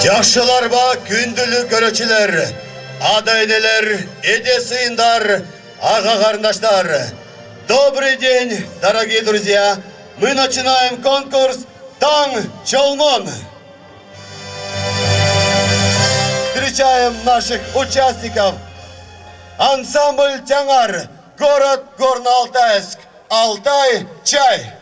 Yaşlılarba gündülük görücüler, adayneler, эде сыйындар, аға қарындаштар. Добрый день, дорогие друзья! Мы начинаем конкурс «Тан Чолмон». Встречаем наших участников. Ансамбль «Тяңар», город Горно-Алтайск, Алтай, чай.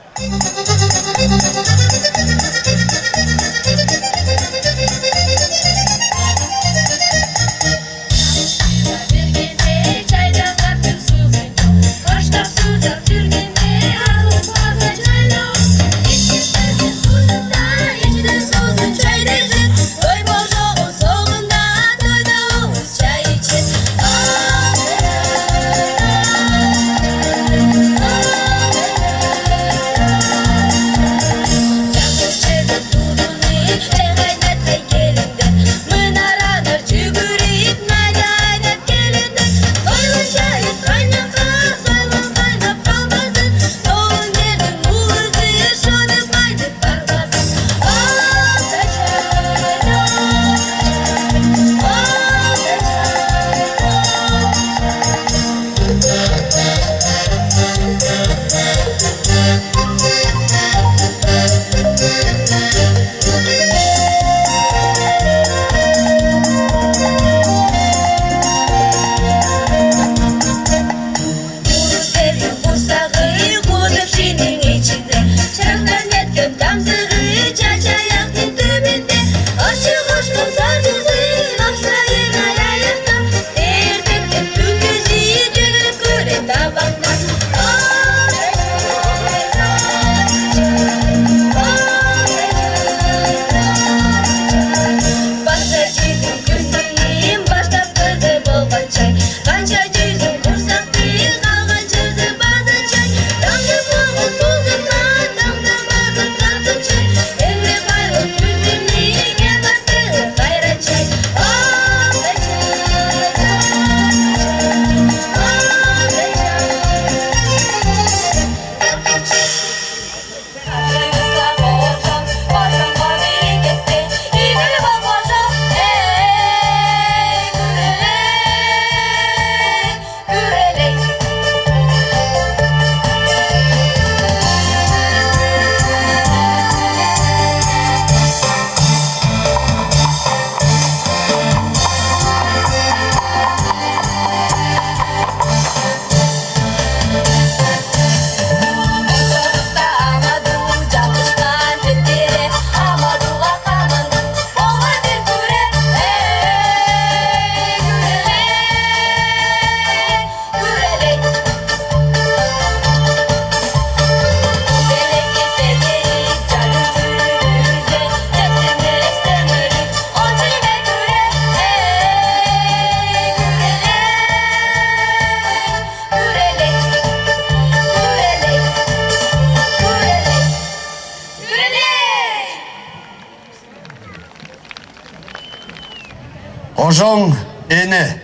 Ожон эне.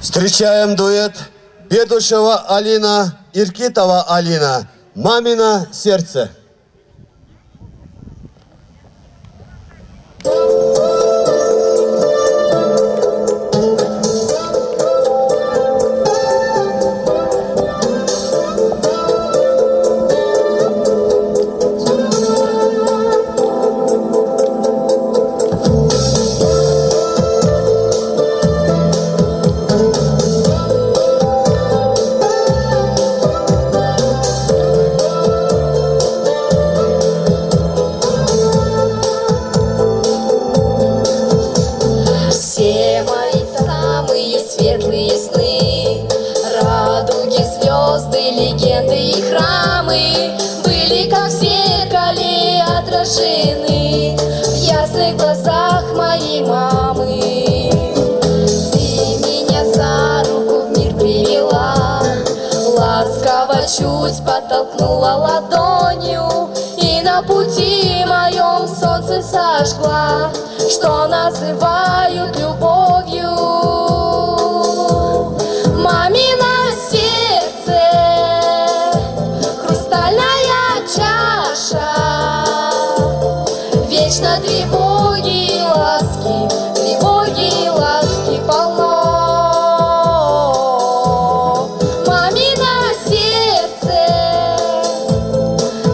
Встречаем дуэт Бедушева Алина, Иркитова Алина, «Мамино сердце». В ясных глазах моей мамы. Ты меня за руку в мир привела, ласково чуть подтолкнула ладонью, и на пути моем солнце сожгла, что называют любовью. Мамино сердце, хрустальная чаша, вечно тревоги и ласки полно. Мамино сердце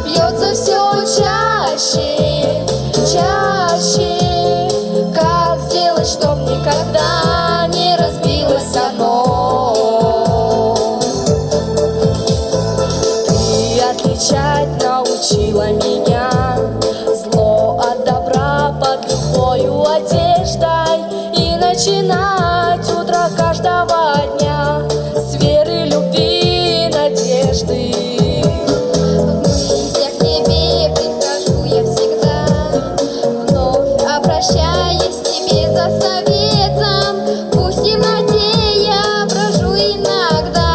бьется все чаще, чаще. Как сделать, чтоб никогда не разбилось оно? Ты отличать научила меня зло от добра под любою одеждой, и начинать утро каждого дня с веры, любви, надежды. В мыслях к тебе прихожу я всегда, вновь обращаясь к тебе за советом. Пусть в темноте я брожу иногда,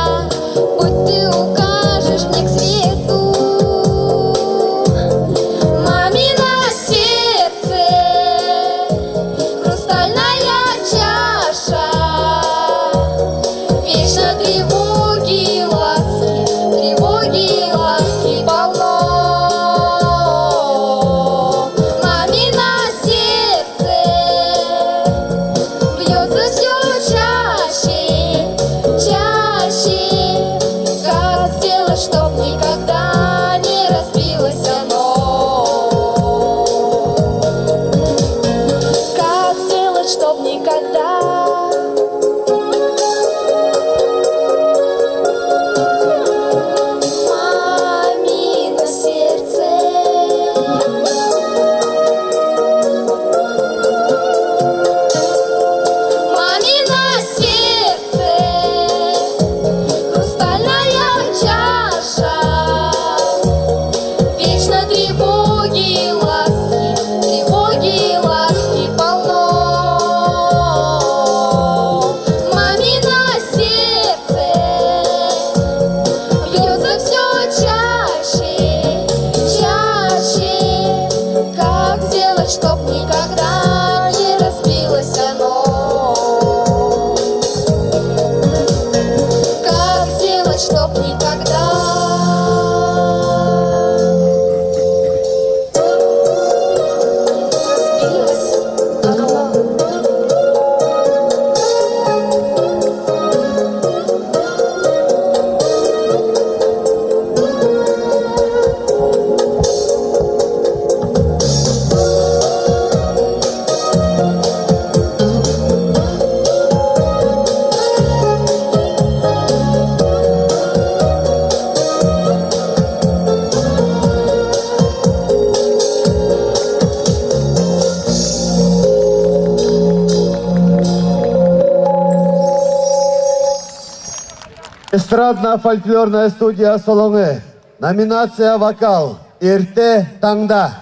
будь ты укажешь мне к свету. Мамино сердце, хрустальная чаша, вечно тревоги и ласки полно. Мамино сердце бьется все чаще, чаще. Как сделать, чтоб никогда не разбилось оно? Как сделать, чтоб никогда? Мамино сердце, мамино сердце, хрустальная чаша, вечно тревоги и ласки полно. Мамино сердце бьется все чаще, чаще. Как сделать, чтоб никогда не разбилось оно? Как сделать, чтоб никогда? Разбилось оно? Эстрадно-фольклорная студия «Солоңы». Номинация «Вокал». «Иртнэ таңда».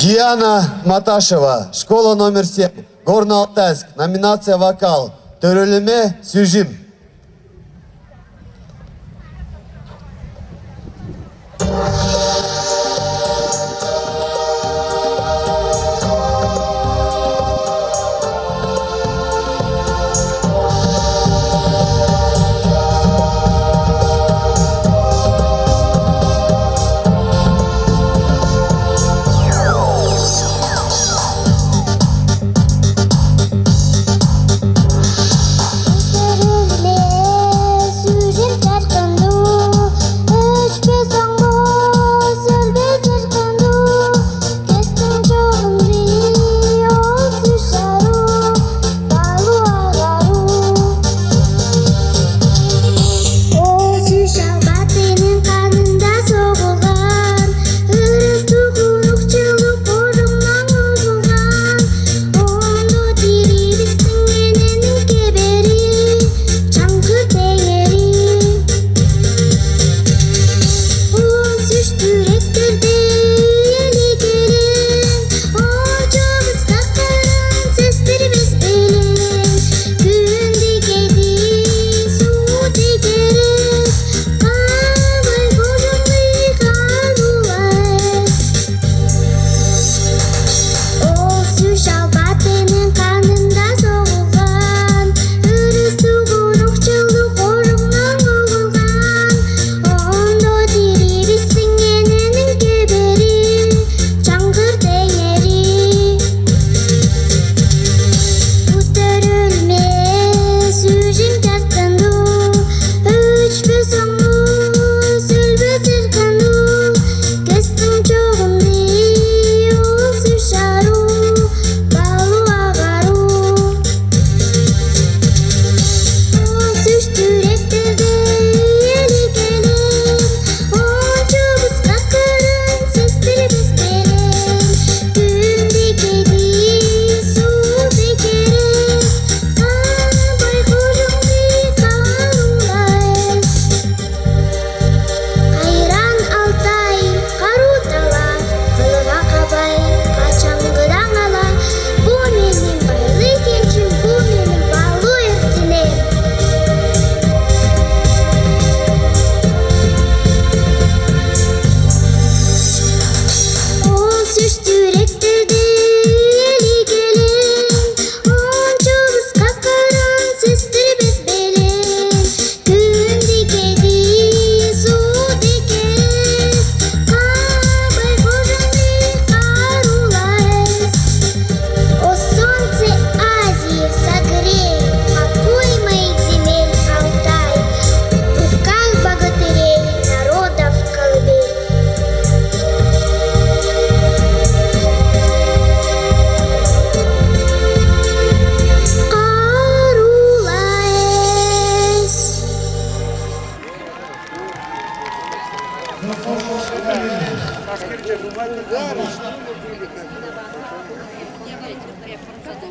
Диана Маташева, школа номер 7, Горно-Алтайск, номинация «Вокал», «Тőрелеме сюжим».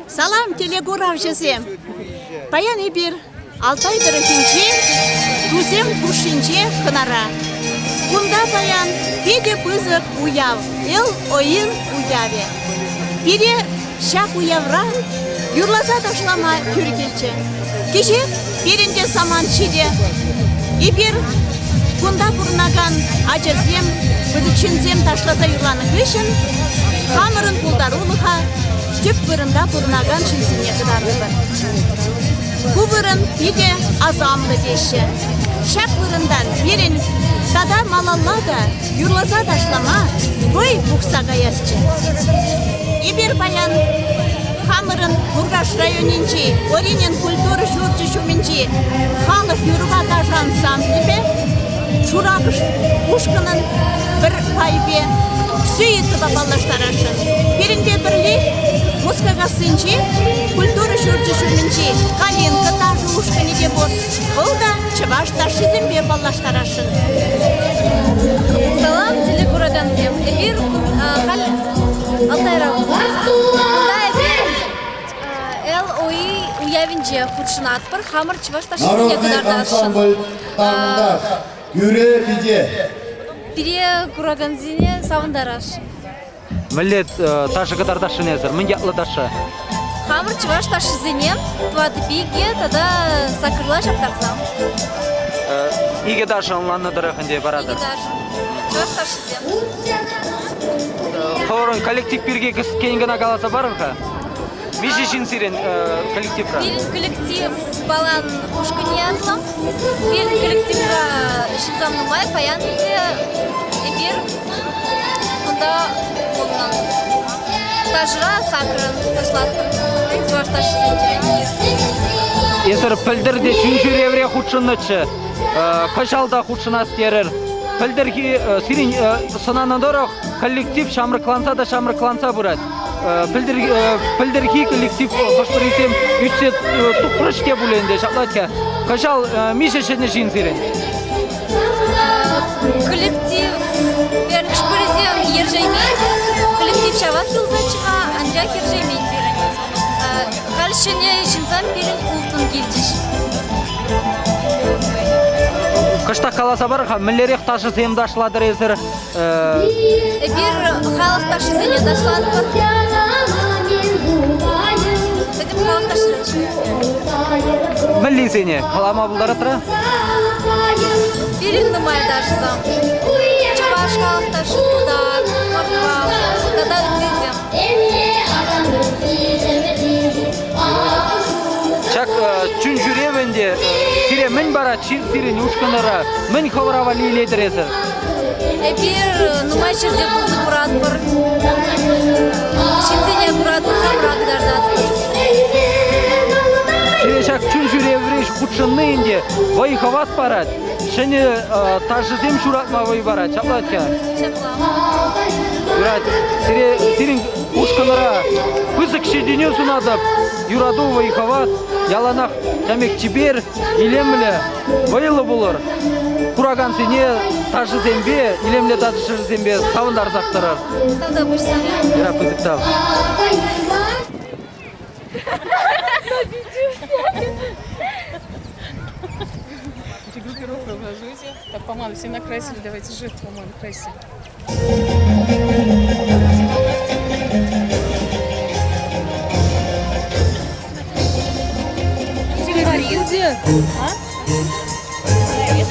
Салам телегуравчысы. Паян бир Алтай дырыхинче, тузем кушинче хынара. Кунда паян пиде пызык уяв, ойын уяве. Бире шак уявра, юрласа ташлама түргелче. Кеше берінде саман чиде. Ибир кунда бурнаган ачасем, бөдікшінзем ташласа юрланы кышын, хамырын пулдарулыха, теп бұрында бурнаган шинсіне кыдарлыбыр. Кубырын пиде азамлы деші. Шак бұрындан берін тада малаллада юрласа ташлама, бой бұқсаға ясчы. Ибир паян хамырын Бургаш районинчи, оринен культуры шурчы шуминчи, халық юруға тажан самтипе, шурағыш ушкынын бір пайбе, сүйетті бапалаштарашын. Пиренпе бірлік, мускаға сынчи, культуры шурчы шуминчи, калинка тажы ушкыны де бұр, бұл да чываш ташызымбе балаштарашын. Салам, телекураганзем. Эфир Алтайра. Уявинче худшынат бір хамыр чывашта шызыне кыдардашын. Гюре биде. Бире кураганзине савындараш. Милlet taşı kadar taşı nezir, min yatlı taşı. Хамыр чуваш ташызенем, твады биге, тада сакырла шаптарсам. İge taşı onlanı dırıqınca baradır. Биге даже. Чуваш ташызем. Хорын коллектив birge кейінгіна қаласа бар ма? Мишешін сирен коллективра? Бірін коллектив балан ушкыне атлам. Бірін коллективра шынзам нумай, паянде, бір кунда оннан. Тажыра сакырын, ташлаттым. Чуваш ташызенем. Есір пілдірде Чунçÿрев худшыннычы, қышалда худшына стерір. Пілдірге сирен сынанадырық коллектив шамрықланса да шамрықланса бұрад. Пілдірге коллектив қошпыресем үтсе тұқырышке бұленде шақлатке. Қышал мишешіне жин сирен? Коллектив қошпыресем ержеймей. Коллектив шават юлзачыға, анжақ ержеймей берін. Қалшыне жинзам берін ұлтын келдіш. Қышта қаласа бар, мілерек ташы земді ашыладыр есір? Бір халық ташы зене дашылады бар. Дедім халық ташы зене. Мілі зене, қалама бұлдар атыра? Бірін нұмай дашызам. Чаваш халық ташы тұдар, мартуал, тада үттезем. Чак Чунçÿревінде сире мін бара, сирен ұшқыныры, мін қовырава лейледір есір? Бір нұмай жерде бұлды бұрат бір. Шемзене бұрат бір қамырағыдардат. Сире чак Чунçÿрев худшынныңде вайхават барад, шыны ташызем шуратма вай барад, чаплатка? Шапла. Сирен ұшқыныра пызық шедене сұнадып, юраду вайхават, яланақ жәмек чибер, илемлі, вайлы болыр. Құраған сене ташы зембе, илемлі ташы зембе сауындар зақтырыр. Тада бұшсам. Ира пызықтав. Группировку образуйте. Так, помаду все накрасили, давайте жирт помаду красим. Где? А? Нет.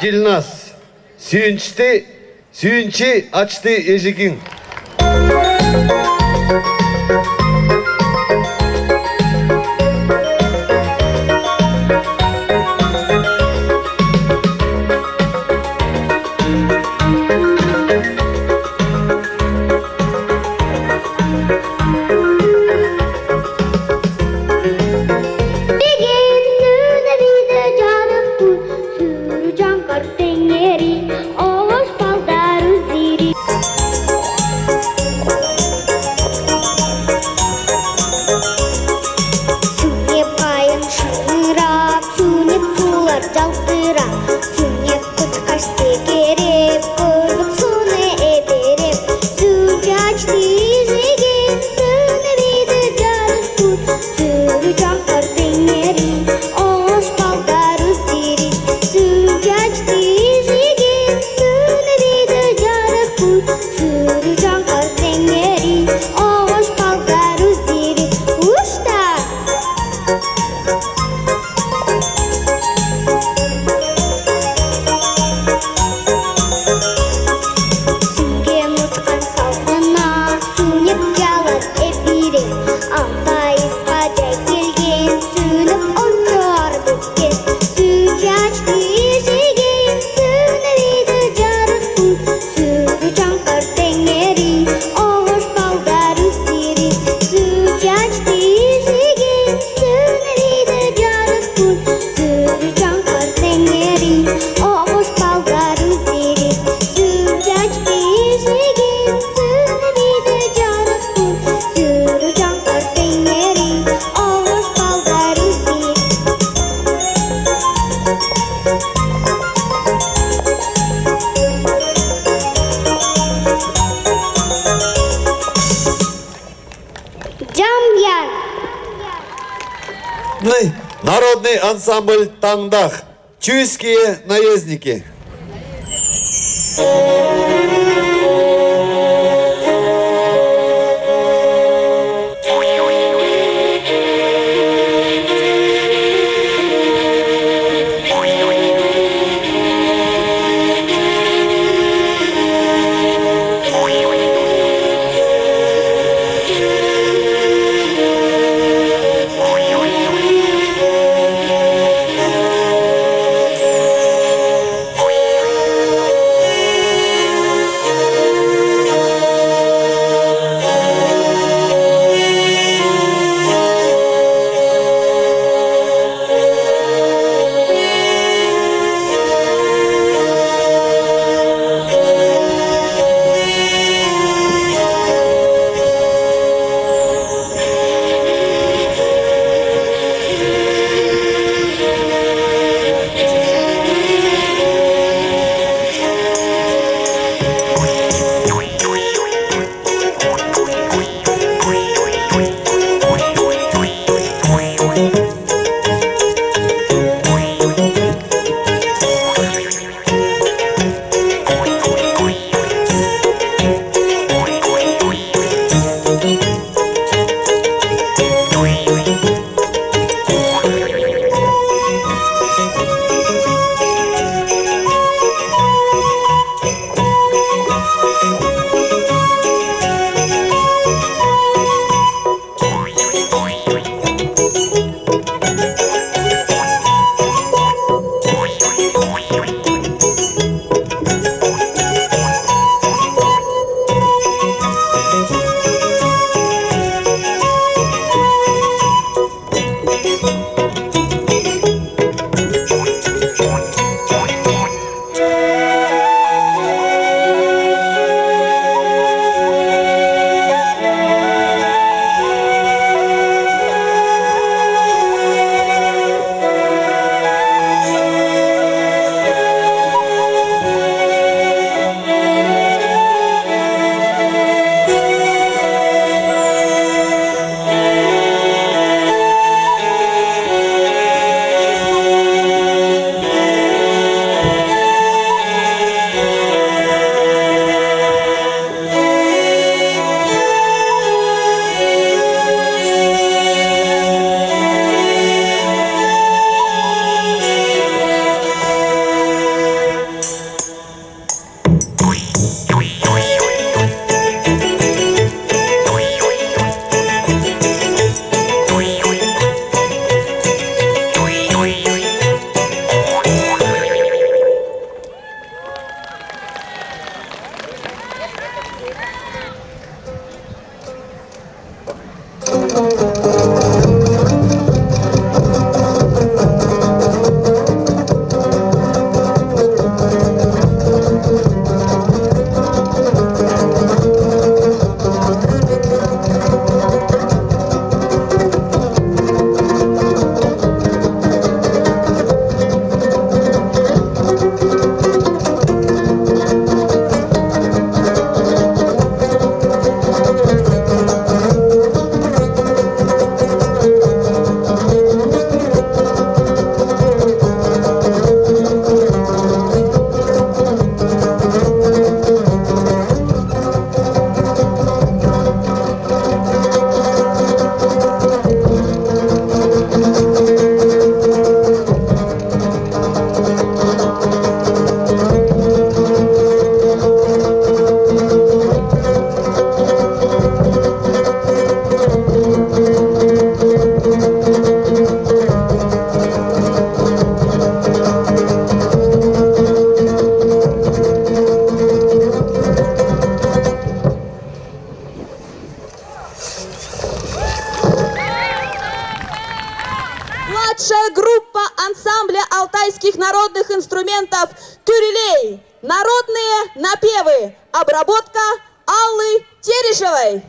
Дилнас, сүйінші açtı ежігін. Народный ансамбль «Таңдақ». Чуйские наездники. инструментов тюрелей. Народные напевы. Обработка Аллы Терешевой.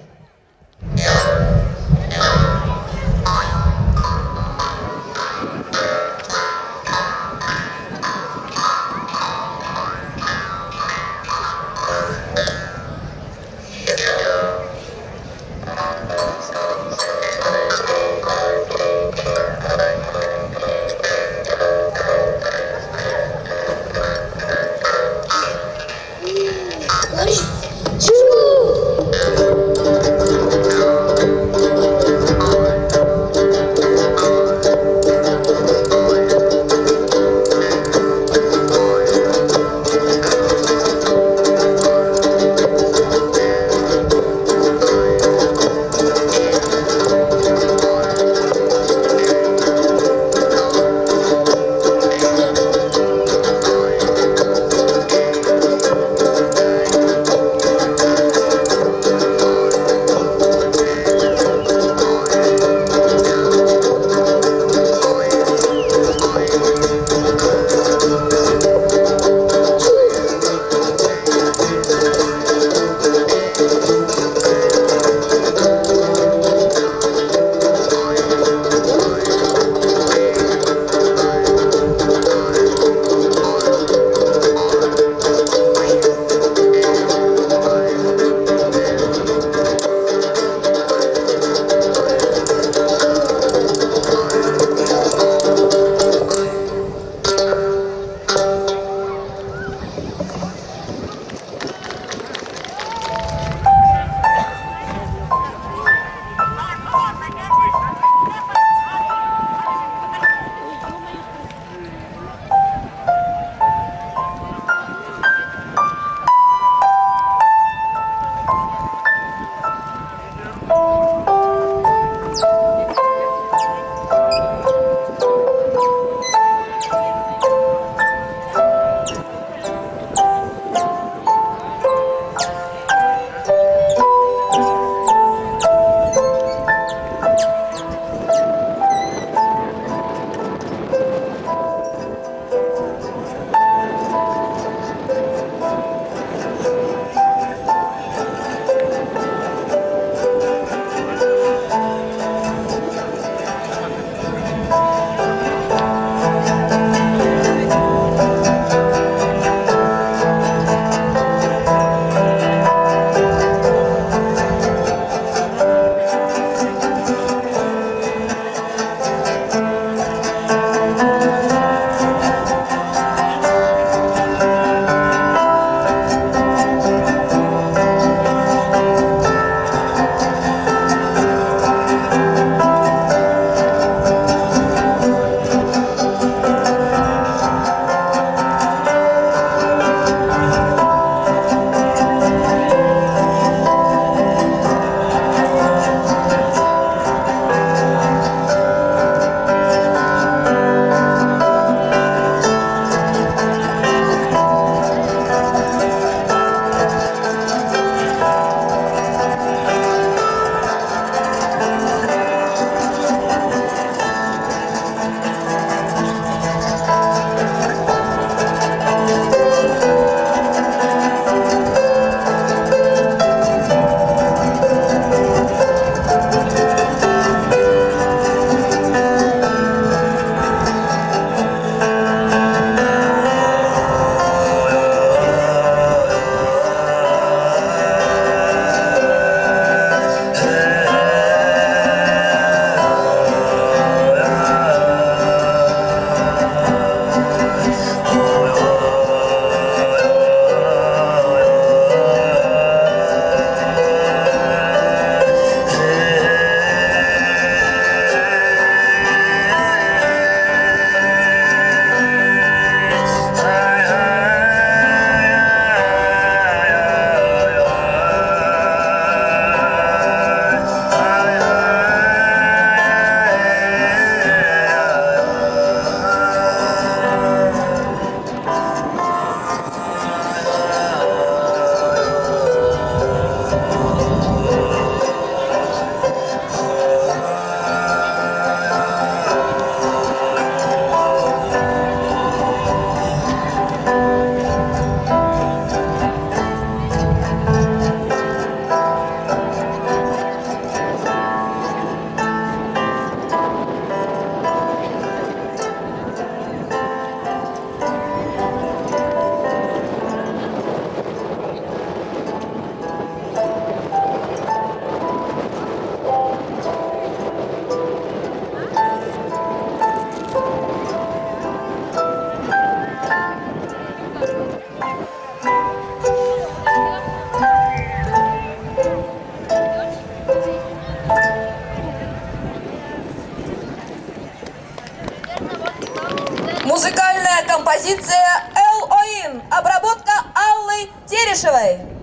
Композиция «Ойын». Обработка Аллы Терешевой.